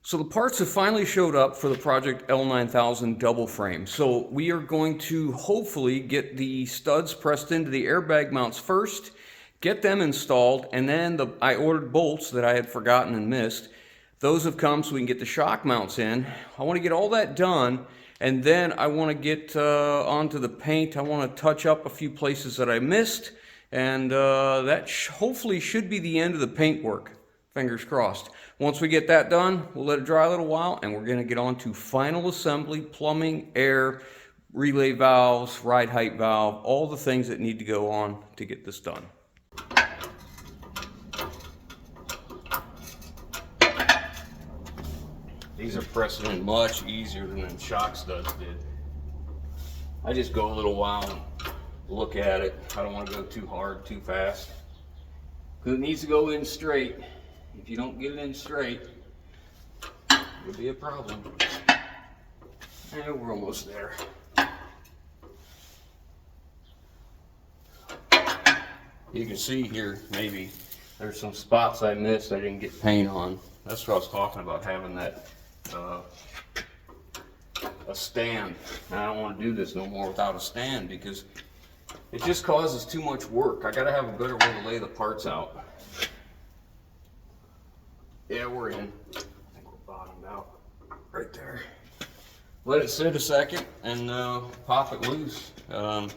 So the parts have finally showed up for the Project L9000 double frame. So we are going to hopefully get the studs pressed into the airbag mounts first, get them installed, and then I ordered bolts that I had forgotten and missed. Those have come so we can get the shock mounts in. I want to get all that done, and then I want to get onto the paint. I want to touch up a few places that I missed, and that hopefully should be the end of the paint work. Fingers crossed. Once we get that done, we'll let it dry a little while, and we're going to get on to final assembly, plumbing, air, relay valves, ride height valve, all the things that need to go on to get this done. These are pressing in much easier than the shock studs did. I just go a little while and look at it. I don't want to go too hard, too fast, because it needs to go in straight. If you don't get it in straight, it'll be a problem. And we're almost there. You can see here, maybe, there's some spots I missed I didn't get paint on. That's what I was talking about, having that, a stand. I don't want to do this no more without a stand because it just causes too much work. I gotta have a better way to lay the parts out. Yeah, we're in. I think we're bottomed out right there. Let it sit a second and pop it loose. You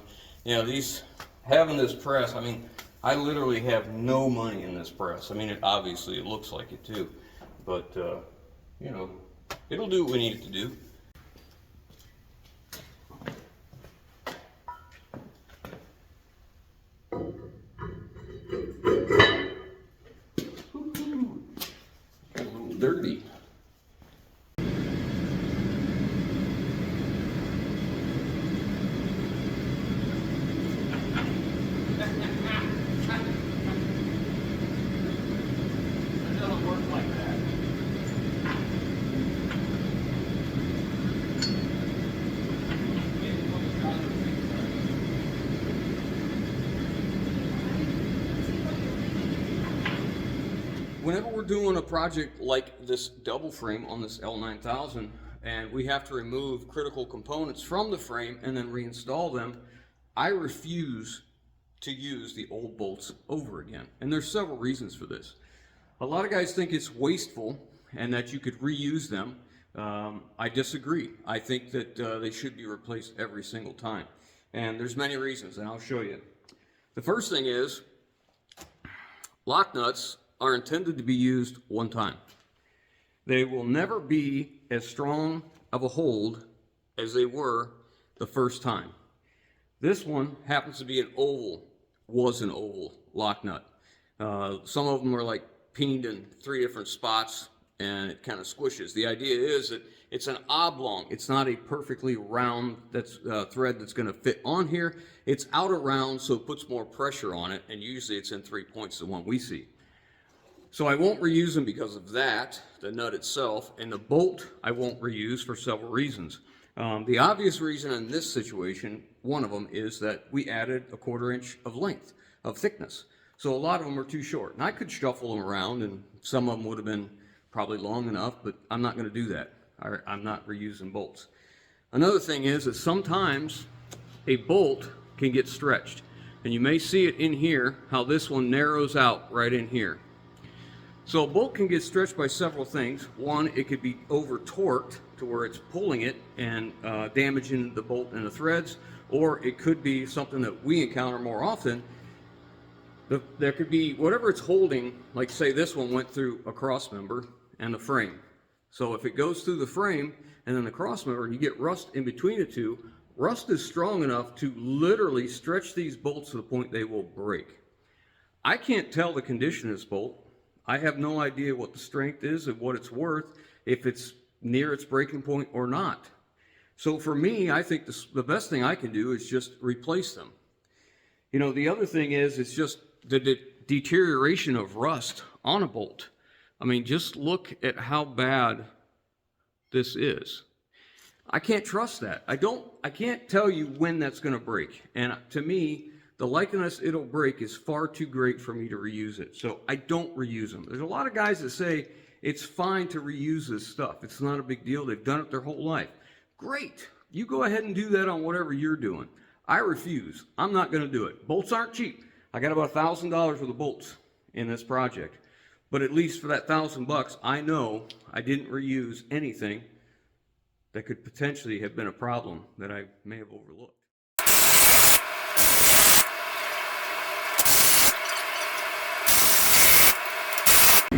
know, having this press, I mean, I literally have no money in this press. I mean, obviously it looks like it too, but you know, it'll do what we need it to do. Dirty. It doesn't work like that. Whenever we're doing a project like this double frame on this L9000 and we have to remove critical components from the frame and then reinstall them, I refuse to use the old bolts over again. And there's several reasons for this. A lot of guys think it's wasteful and that you could reuse them. I disagree. I think that they should be replaced every single time. And there's many reasons, and I'll show you. The first thing is, lock nuts are intended to be used one time. They will never be as strong of a hold as they were the first time. This one happens to be an oval, was an oval lock nut. Some of them are like peened in 3 different spots and it kind of squishes. The idea is that it's an oblong. It's not a perfectly round thread that's going to fit on here. It's out around, so it puts more pressure on it, and usually it's in 3 points, the one we see. So I won't reuse them because of that, the nut itself, and the bolt I won't reuse for several reasons. The obvious reason in this situation, one of them, is that we added a 1/4 inch of length, of thickness. So a lot of them are too short. And I could shuffle them around and some of them would have been probably long enough, but I'm not going to do that. I'm not reusing bolts. Another thing is that sometimes a bolt can get stretched. And you may see it in here, how this one narrows out right in here. So a bolt can get stretched by several things. One, it could be over torqued to where it's pulling it and damaging the bolt and the threads, or it could be something that we encounter more often. There could be whatever it's holding, like say this one went through a cross member and the frame. So if it goes through the frame and then the cross member, you get rust in between the two. Rust is strong enough to literally stretch these bolts to the point they will break. I can't tell the condition of this bolt. I have no idea what the strength is and what it's worth, if it's near its breaking point or not. So for me, I think the best thing I can do is just replace them. You know, the other thing is, it's just the deterioration of rust on a bolt. I mean, just look at how bad this is. I can't trust that. I can't tell you when that's going to break. And to me, the likeliness it'll break is far too great for me to reuse it. So I don't reuse them. There's a lot of guys that say, It's fine to reuse this stuff. It's not a big deal. They've done it their whole life. Great. You go ahead and do that on whatever you're doing. I refuse. I'm not going to do it. Bolts aren't cheap. I got about $1,000 worth of bolts in this project. But at least for that $1,000, I know I didn't reuse anything that could potentially have been a problem that I may have overlooked.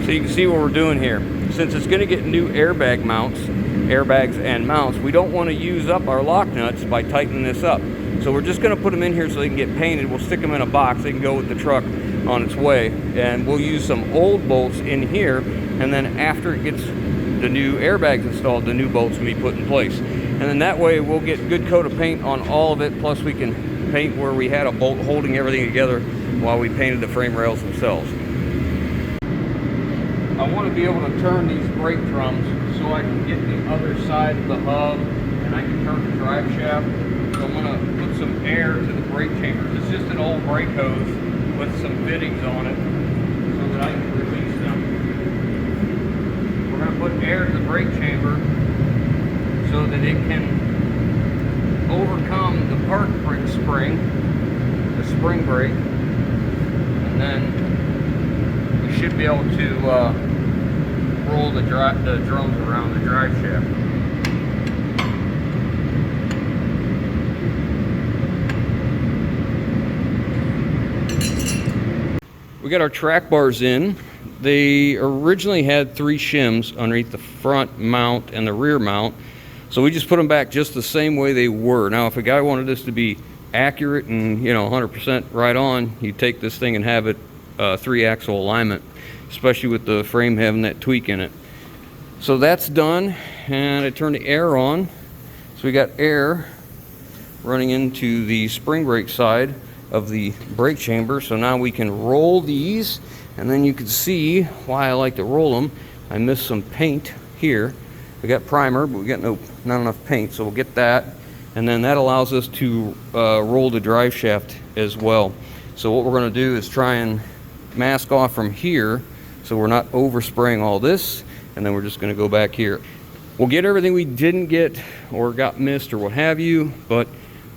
So you can see what we're doing here. Since it's going to get new airbag mounts, airbags and mounts, we don't want to use up our lock nuts by tightening this up. So we're just going to put them in here so they can get painted. We'll stick them in a box. They can go with the truck on its way. And we'll use some old bolts in here. And then after it gets the new airbags installed, the new bolts will be put in place. And then that way we'll get a good coat of paint on all of it. Plus we can paint where we had a bolt holding everything together while we painted the frame rails themselves. I want to be able to turn these brake drums so I can get the other side of the hub and I can turn the drive shaft. So I'm going to put some air to the brake chamber. It's just an old brake hose with some fittings on it so that I can release them. We're going to put air to the brake chamber so that it can overcome the park brake spring, the spring brake, and then we should be able to roll the drums around the drive shaft. We got our track bars in. They originally had 3 shims underneath the front mount and the rear mount, so we just put them back just the same way they were. Now if a guy wanted this to be accurate and 100% right on, you take this thing and have it 3-axle alignment, especially with the frame having that tweak in it. So that's done, and I turned the air on. So we got air running into the spring brake side of the brake chamber. So now we can roll these, and then you can see why I like to roll them. I missed some paint here. We got primer, but we got not enough paint, so we'll get that. And then that allows us to roll the drive shaft as well. So what we're going to do is try and mask off from here so we're not overspraying all this, and then we're just going to go back here. We'll get everything we didn't get or got missed or what have you, but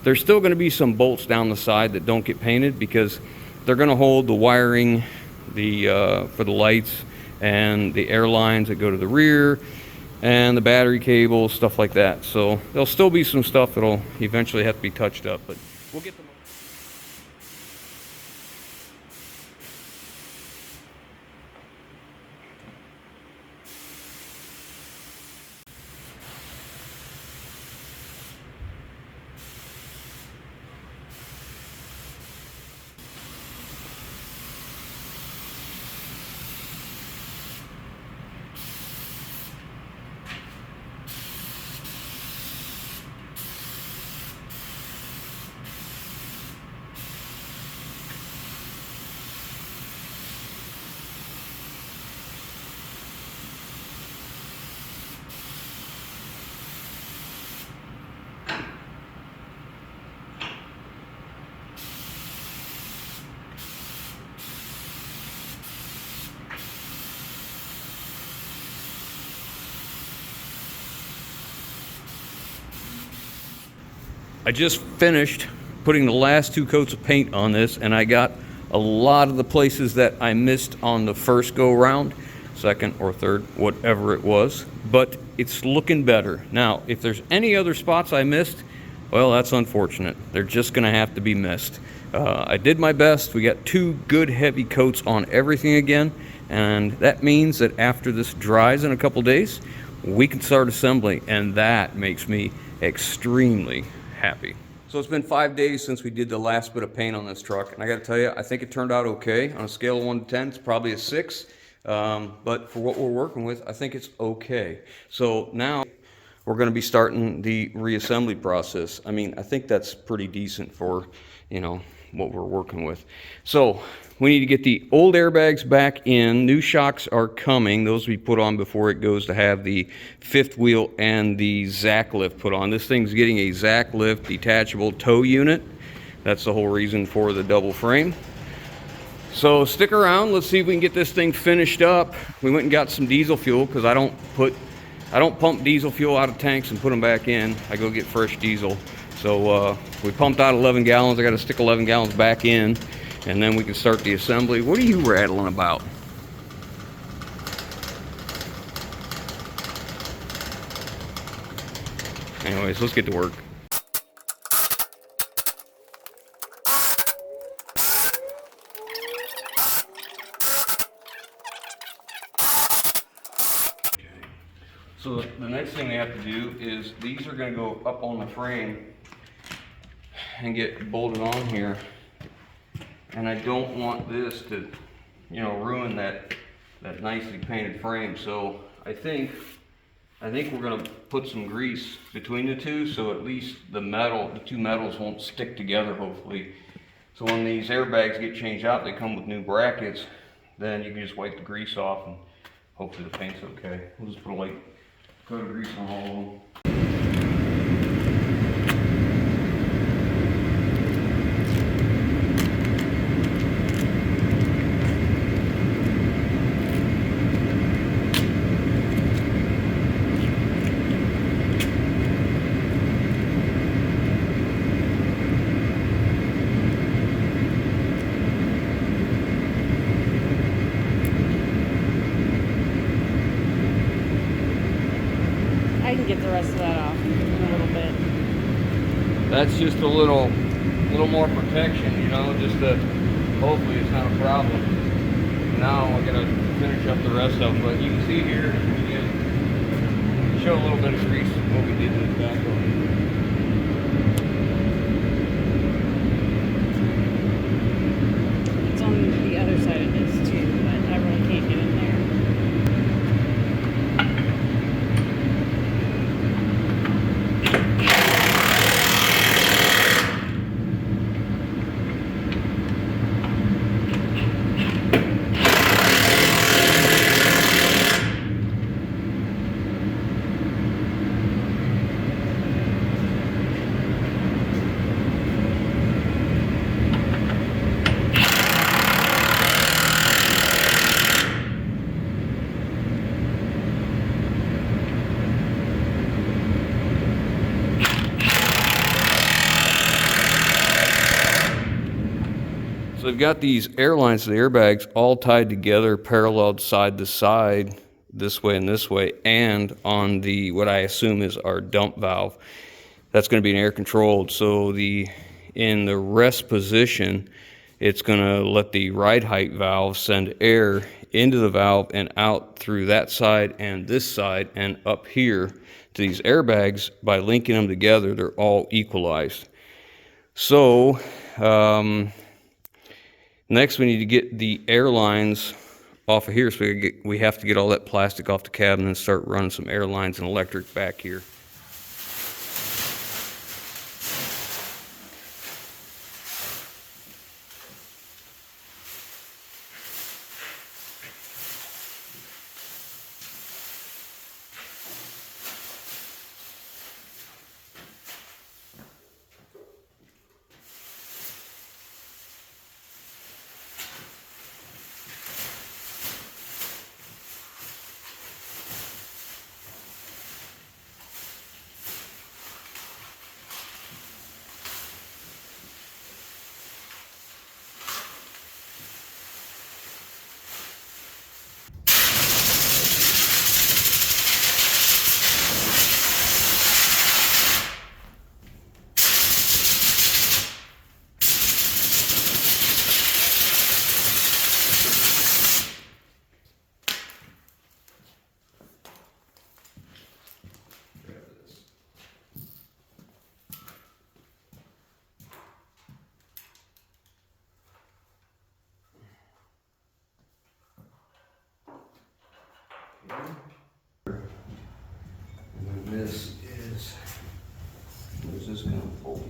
there's still going to be some bolts down the side that don't get painted because they're going to hold the wiring for the lights and the air lines that go to the rear and the battery cables, stuff like that. So there'll still be some stuff that'll eventually have to be touched up, but we'll get them. I just finished putting the last 2 coats of paint on this, and I got a lot of the places that I missed on the first go round, second or third, whatever it was, but it's looking better. Now, if there's any other spots I missed, well, that's unfortunate. They're just gonna have to be missed. I did my best. We got 2 good heavy coats on everything again, and that means that after this dries in a couple days, we can start assembling, and that makes me extremely happy. So it's been 5 days since we did the last bit of paint on this truck, and I got to tell you, I think it turned out okay. On a scale of 1 to 10, it's probably a 6, but for what we're working with, I think it's okay. So now we're going to be starting the reassembly process. I mean, I think that's pretty decent for, what we're working with. So we need to get the old airbags back in. New shocks are coming. Those we put on before it goes to have the 5th wheel and the Zack lift put on. This thing's getting a Zack lift detachable tow unit. That's the whole reason for the double frame. So stick around, let's see if we can get this thing finished up. We went and got some diesel fuel because I don't pump diesel fuel out of tanks and put them back in. I go get fresh diesel. So we pumped out 11 gallons. I got to stick 11 gallons back in, and then we can start the assembly. What are you rattling about? Anyways, let's get to work. So the next thing we have to do is these are going to go up on the frame and get bolted on here. And I don't want this to, you know, ruin that nicely painted frame. So I think we're going to put some grease between the two, so at least the two metals won't stick together, hopefully. So when these airbags get changed out, they come with new brackets, then you can just wipe the grease off and hopefully the paint's okay. We'll just put a light coat of grease on all of them. I can get the rest of that off in a little bit. That's just a little more protection, you know, just to, hopefully it's not a problem. Now we're gonna finish up the rest of them, but you can see here, we can show a little bit of grease what we did in the back on. It's on the other side of this too, but I really can't get in there. So I've got these airlines to the airbags all tied together, paralleled side to side, this way and this way, and on the, what I assume is our dump valve. That's going to be an air controlled. So in the rest position, it's going to let the ride height valve send air into the valve and out through that side and this side and up here to these airbags. By linking them together, they're all equalized. So next, we need to get the airlines off of here, so we have to get all that plastic off the cabin and start running some airlines and electric back here. This is, where's this going to pull to?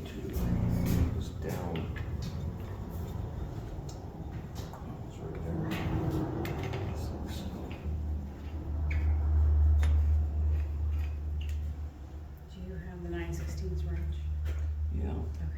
It's down. It's right there. Do you have the 9/16 wrench? Yeah. Okay.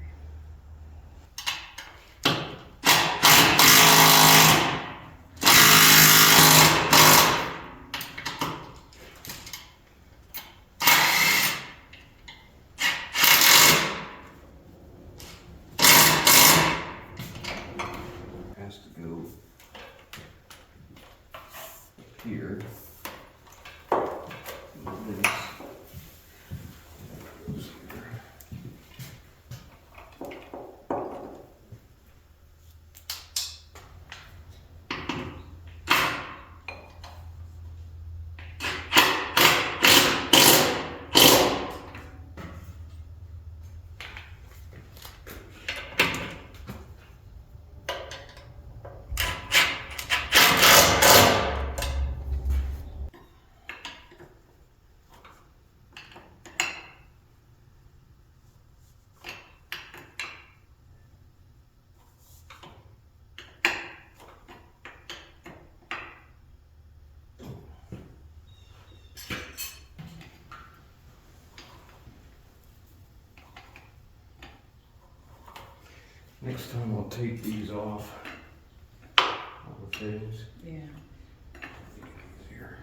Next time I'll take these off. All the things. Yeah. Here.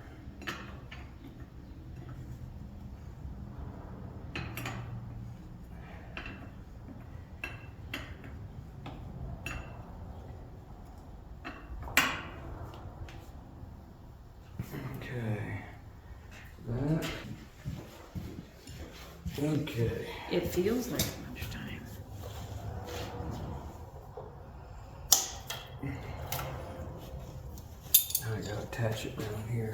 Okay. That. Okay. It feels like lunchtime. Now I gotta attach it down here.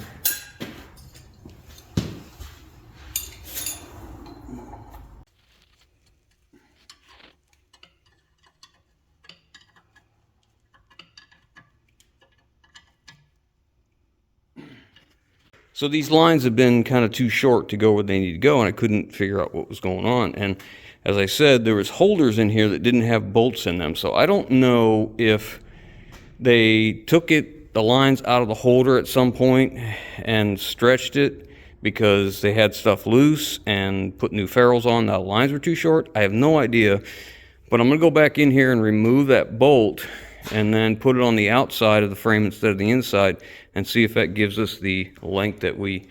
So these lines have been kind of too short to go where they need to go, and I couldn't figure out what was going on. And as I said, there was holders in here that didn't have bolts in them. So I don't know if they took the lines out of the holder at some point and stretched it because they had stuff loose and put new ferrules on. The lines were too short. I have no idea. But I'm going to go back in here and remove that bolt and then put it on the outside of the frame instead of the inside and see if that gives us the length that we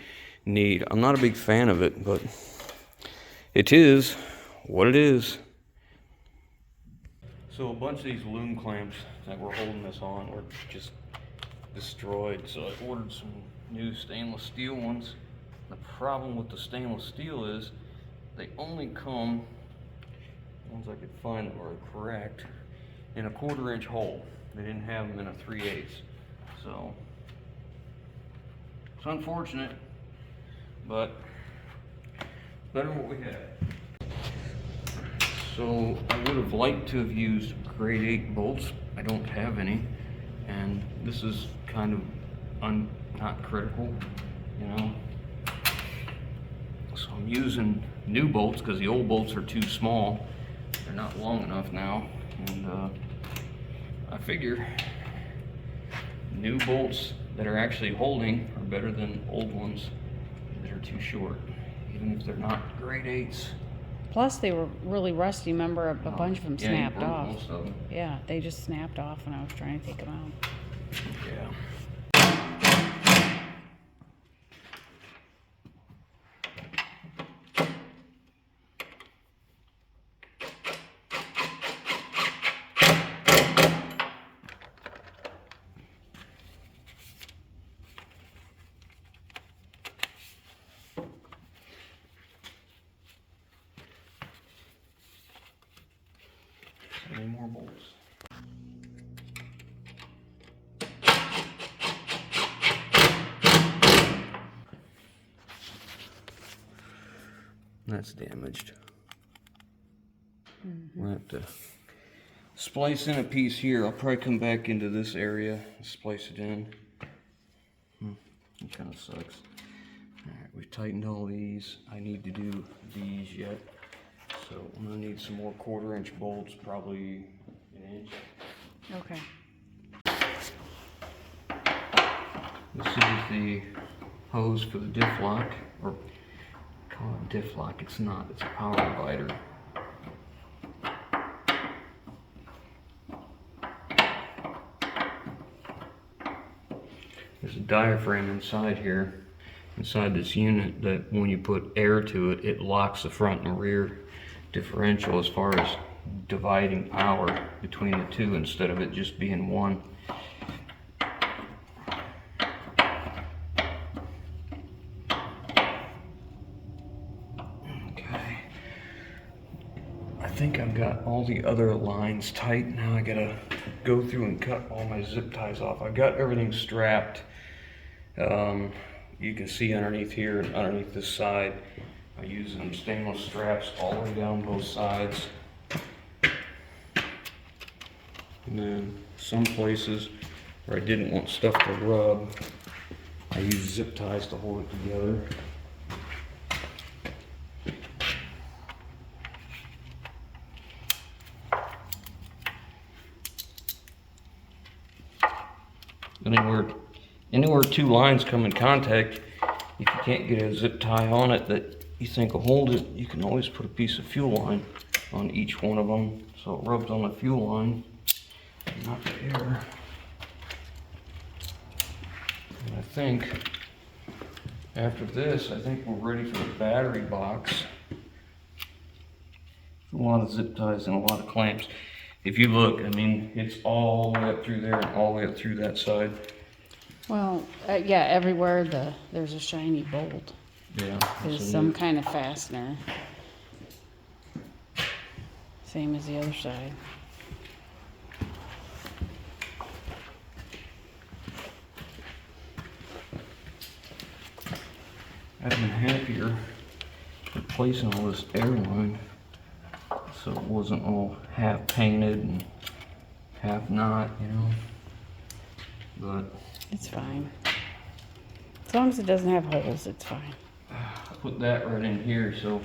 need. I'm not a big fan of it, but it is what it is. So a bunch of these loom clamps that were holding this on were just destroyed, so I ordered some new stainless steel ones. The problem with the stainless steel is they only come, the ones I could find that were correct, in a 1/4 inch hole. They didn't have them in a 3/8. So it's unfortunate, but better than what we had. So I would have liked to have used grade 8 bolts. I don't have any, and this is kind of not critical, you know. So I'm using new bolts because the old bolts are too small. They're not long enough now, and I figure new bolts that are actually holding are better than old ones that are too short, even if they're not grade 8s. Plus, they were really rusty. Remember, a bunch of them Yeah, you snapped broke off. most of them. Yeah, they just snapped off when I was trying to take them out. Yeah. Any more bolts? That's damaged. We'll have to splice in a piece here. I'll probably come back into this area and splice it in. It kind of sucks. Alright, we've tightened all these. I need to do these yet. So I'm gonna need some more 1/4 inch bolts, probably an inch. Okay. This is the hose for the diff lock, or call it diff lock. It's not, it's a power divider. There's a diaphragm inside here, inside this unit, that when you put air to it, it locks the front and rear differential as far as dividing power between the two instead of it just being one. Okay. I think I've got all the other lines tight. Now I gotta go through and cut all my zip ties off. I've got everything strapped. You can see underneath here and underneath this side, I use some stainless straps all the way down both sides. And then some places where I didn't want stuff to rub, I use zip ties to hold it together. Anywhere two lines come in contact, if you can't get a zip tie on it that you think will hold it, you can always put a piece of fuel line on each one of them, so it rubs on the fuel line, not the air. And I think after this, I think we're ready for the battery box. A lot of zip ties and a lot of clamps. If you look, I mean, it's all the way up through there and all the way up through that side. Well, yeah, everywhere there's a shiny bolt. Yeah. There's some kind of fastener. Same as the other side. I've been happier replacing all this airline so it wasn't all half painted and half not, you know. But It's fine. As long as it doesn't have holes, it's fine. I put that right in here so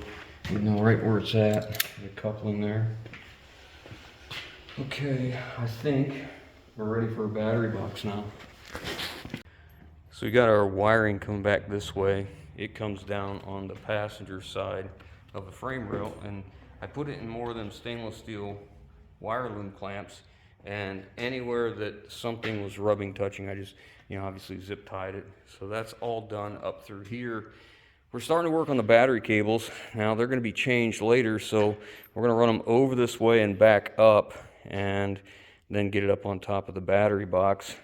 we know right where it's at, the coupling there. Okay, I think we're ready for a battery box now. So we got our wiring coming back this way. It comes down on the passenger side of the frame rail, and I put it in more of them stainless steel wire loom clamps, and anywhere that something was rubbing, touching, I just, you know, obviously zip tied it. So that's all done up through here. We're starting to work on the battery cables. Now they're going to be changed later, so we're going to run them over this way and back up, and then get it up on top of the battery box.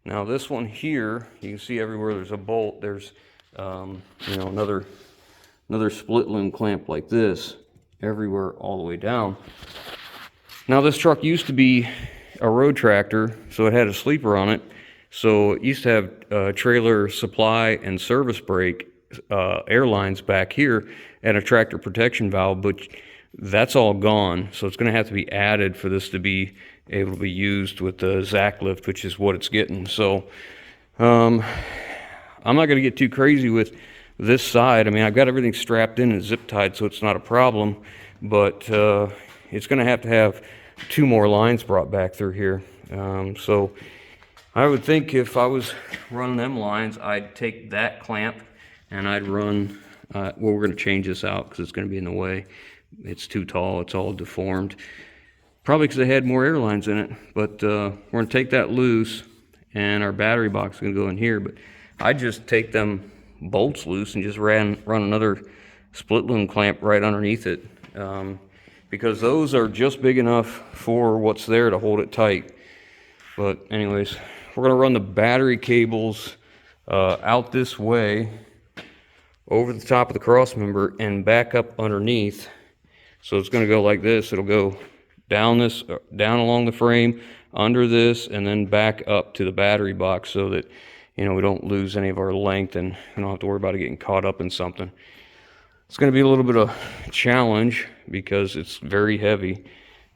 Now this one here, you can see everywhere there's a bolt, there's you know, another split loom clamp like this everywhere all the way down. Now this truck used to be a road tractor, so it had a sleeper on it. So it used to have trailer supply and service brake air lines back here and a tractor protection valve, but that's all gone. So it's going to have to be added for this to be able to be used with the Zac lift, which is what it's getting. So I'm not going to get too crazy with this side. I mean, I've got everything strapped in and zip tied, so it's not a problem, but it's going to have 2 more lines brought back through here. So I would think if I was running them lines, I'd take that clamp and I'd run, well, we're going to change this out because it's going to be in the way. It's too tall, it's all deformed. Probably because it had more air lines in it, but we're going to take that loose and our battery box is going to go in here. But I just take them bolts loose and just run another split loom clamp right underneath it, because those are just big enough for what's there to hold it tight. But anyways, we're going to run the battery cables out this way over the top of the cross member and back up underneath. So it's going to go like this. It'll go down along the frame, under this, and then back up to the battery box so that, you know, we don't lose any of our length and we don't have to worry about it getting caught up in something. It's going to be a little bit of a challenge because it's very heavy,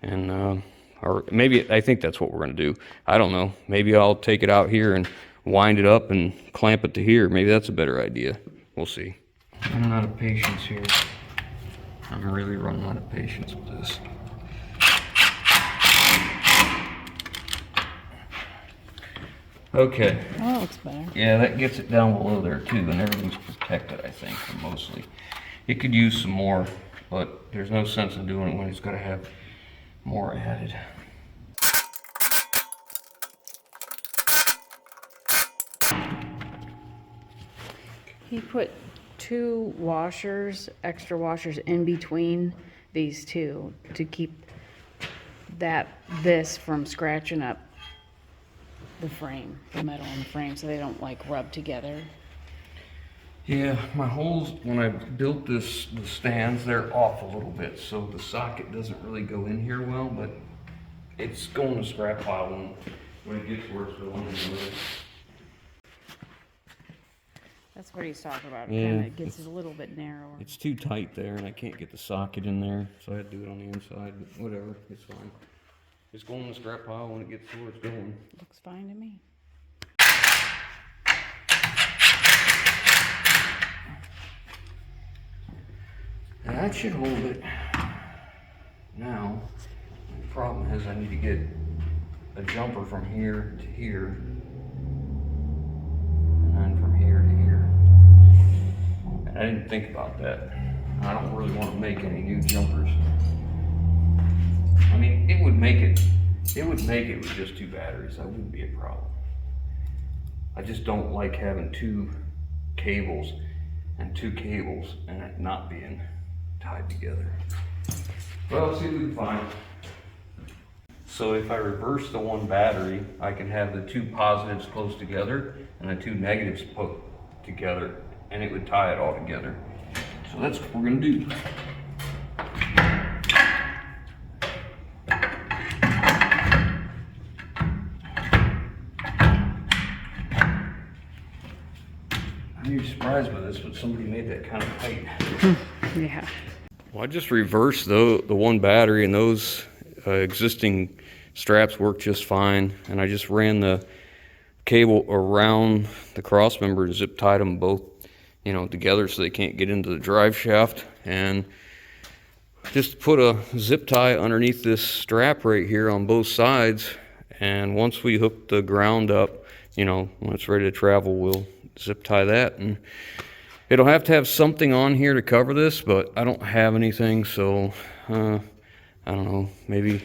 and or maybe I think that's what we're going to do. I don't know. Maybe I'll take it out here and wind it up and clamp it to here. Maybe that's a better idea. We'll see. I'm running out of patience here. I'm really running out of patience with this. Okay. Oh, that looks better. Yeah, that gets it down below there too, and everything's protected, I think, mostly. It could use some more, but there's no sense in doing it when it's got to have more added. He put 2 washers, extra washers in between these two to keep this from scratching up the frame, the metal in the frame, so they don't like rub together. Yeah, my holes, when I built the stands, they're off a little bit, so the socket doesn't really go in here well, but it's going to scrap pile when it gets where it's going anyway. That's what he's talking about. Yeah, Kind of gets a little bit narrower. It's too tight there, and I can't get the socket in there, so I had to do it on the inside, but whatever, it's fine. It's going in the scrap pile when it gets to where it's going. Looks fine to me. That should hold it. Now, the problem is I need to get a jumper from here to here, and then from here to here. And I didn't think about that. I don't really want to make any new jumpers. I mean, it would make it with just 2 batteries. That wouldn't be a problem. I just don't like having 2 cables and it not being tied together. Well, let's see what we can find. So if I reverse the 1 battery, I can have the 2 positives close together and the 2 negatives put together, and it would tie it all together. So that's what we're gonna do. You're surprised by this, but somebody made that kind of tight. Yeah. Well, I just reversed the 1 battery, and those existing straps work just fine. And I just ran the cable around the cross member and zip tied them both, you know, together so they can't get into the drive shaft. And just put a zip tie underneath this strap right here on both sides. And once we hook the ground up, you know, when it's ready to travel, we'll zip tie that, and it'll have to have something on here to cover this, but I don't have anything, so I don't know, maybe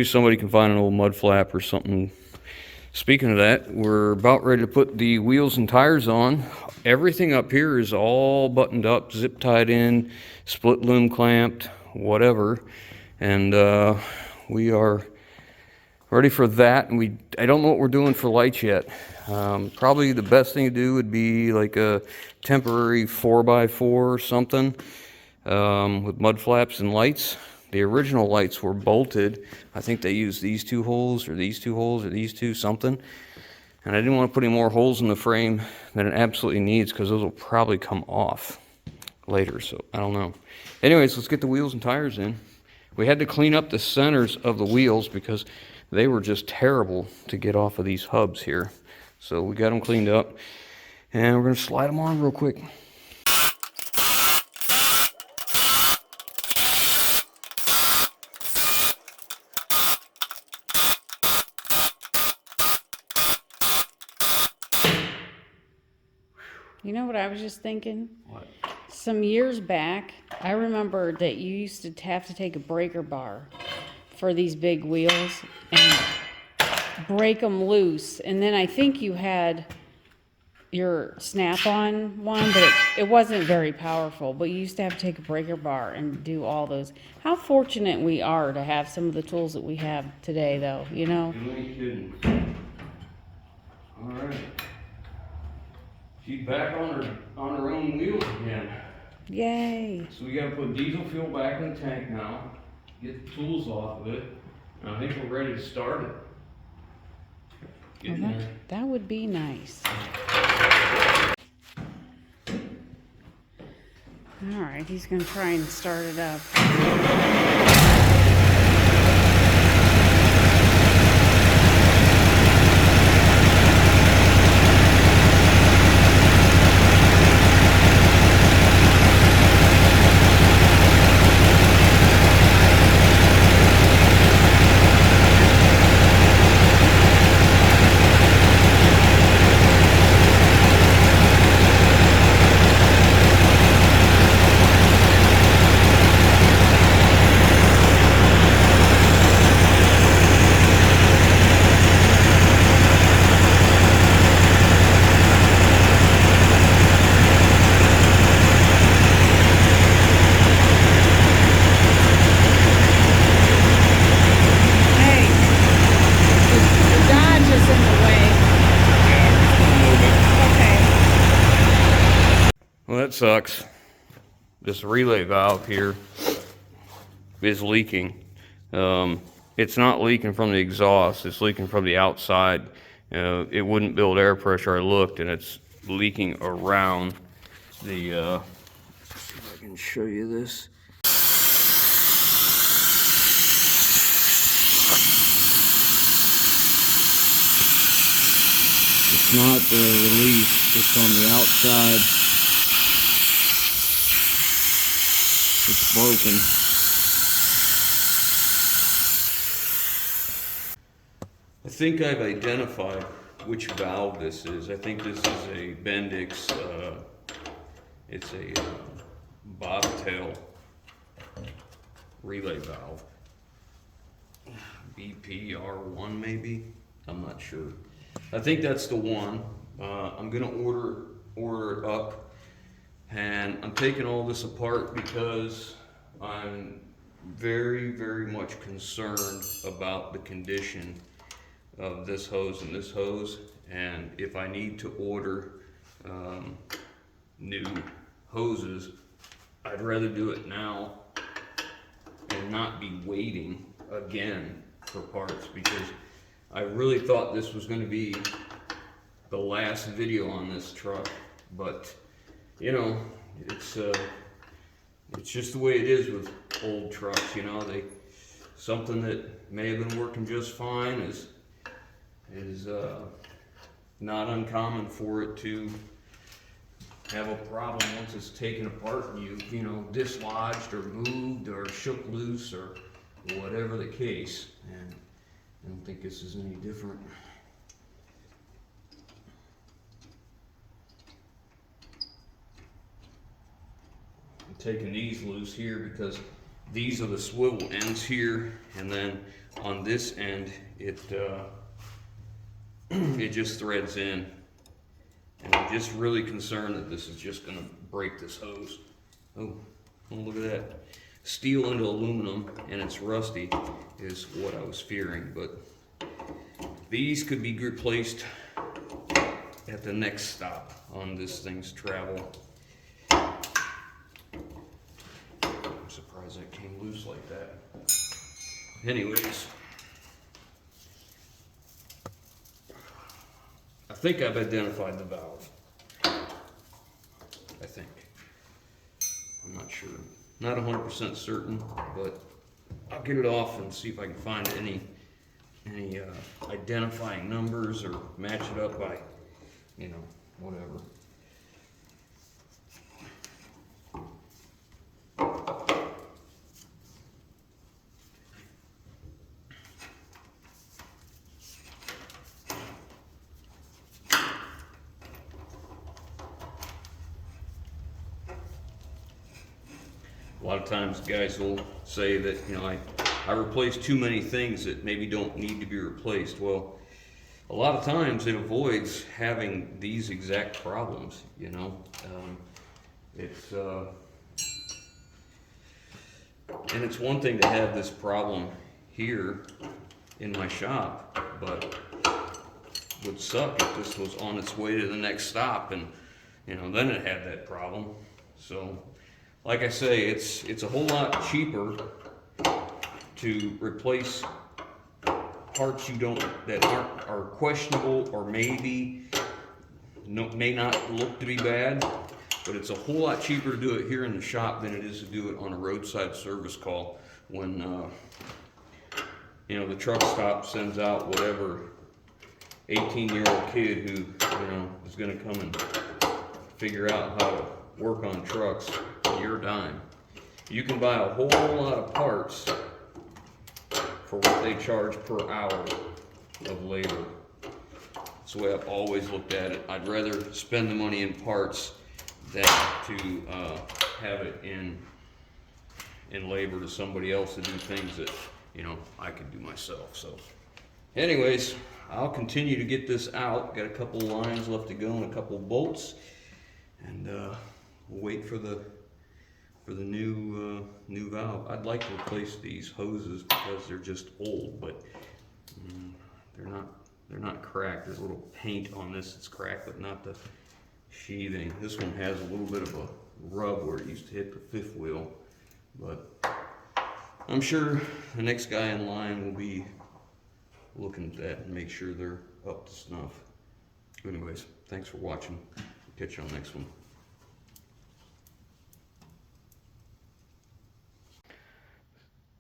somebody can find an old mud flap or something. Speaking of that, we're about ready to put the wheels and tires on. Everything up here is all buttoned up, zip tied in, split loom clamped, whatever, and we are ready for that. And I don't know what we're doing for lights yet. Probably the best thing to do would be like a temporary 4x4 or something with mud flaps and lights. The original lights were bolted. I think they used these 2 holes or these 2 holes or these 2 something. And I didn't want to put any more holes in the frame than it absolutely needs, because those will probably come off later, so I don't know. Anyways, let's get the wheels and tires in. We had to clean up the centers of the wheels because they were just terrible to get off of these hubs here. So we got them cleaned up, and we're going to slide them on real quick. You know what I was just thinking? What? Some years back, I remember that you used to have to take a breaker bar for these big wheels and break them loose. And then I think you had your snap-on one, but it wasn't very powerful. But you used to have to take a breaker bar and do all those. How fortunate we are to have some of the tools that we have today, though, you know? You ain't kidding. All right. She's back on her own wheels again. Yay. So we got to put diesel fuel back in the tank now, get the tools off of it, and I think we're ready to start it. Get Well, there. that would be nice. All right, he's going to try and start it up. Well, that sucks. This relay valve here is leaking. It's not leaking from the exhaust, it's leaking from the outside. It wouldn't build air pressure. I looked, and it's leaking around the, see if I can show you this. It's not the release, it's on the outside. It's broken. I think I've identified which valve this is. I think this is a Bendix, it's a bobtail relay valve. BPR1 maybe. I'm not sure. I think that's the one. I'm gonna order it up, and I'm taking all this apart because I'm very, very much concerned about the condition of this hose and this hose, and if I need to order new hoses, I'd rather do it now and not be waiting again for parts, because I really thought this was going to be the last video on this truck, but you know, it's just the way it is with old trucks. You know, something that may have been working just fine is not uncommon for it to have a problem once it's taken apart and you know, dislodged or moved or shook loose or whatever the case. And I don't think this is any different. I'm taking these loose here because these are the swivel ends here, and then on this end it just threads in. And I'm just really concerned that this is just going to break this hose. Oh, look at that. Steel into aluminum, and it's rusty, is what I was fearing. But these could be replaced at the next stop on this thing's travel. I'm surprised that came loose like that. Anyways, I think I've identified the valve. I think. I'm not sure. Not 100% certain, but I'll get it off and see if I can find any identifying numbers or match it up by, you know, whatever. A lot of times guys will say that, you know, I replace too many things that maybe don't need to be replaced. Well, a lot of times it avoids having these exact problems, you know. And it's one thing to have this problem here in my shop, but it would suck if this was on its way to the next stop and, you know, then it had that problem. So, like I say, it's a whole lot cheaper to replace parts that are questionable or may not look to be bad, but it's a whole lot cheaper to do it here in the shop than it is to do it on a roadside service call when you know, the truck stop sends out whatever 18-year-old kid who, you know, is going to come and figure out how to work on trucks. Your dime. You can buy a whole lot of parts for what they charge per hour of labor. That's the way I've always looked at it. I'd rather spend the money in parts than to have it in labor to somebody else to do things that, you know, I could do myself. So anyways, I'll continue to get this out. Got a couple lines left to go and a couple bolts, and we'll wait for the new valve. I'd like to replace these hoses because they're just old, but they're not cracked. There's a little paint on this that's cracked, but not the sheathing. This one has a little bit of a rub where it used to hit the fifth wheel, but I'm sure the next guy in line will be looking at that and make sure they're up to snuff. Anyways, thanks for watching. Catch you on the next one.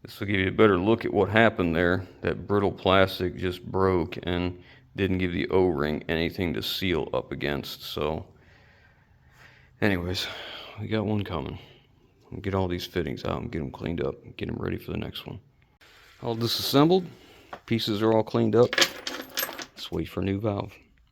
This will give you a better look at what happened there. That brittle plastic just broke and didn't give the O-ring anything to seal up against. So anyways, we got one coming. We'll get all these fittings out and get them cleaned up and get them ready for the next one. All disassembled. Pieces are all cleaned up. Let's wait for a new valve.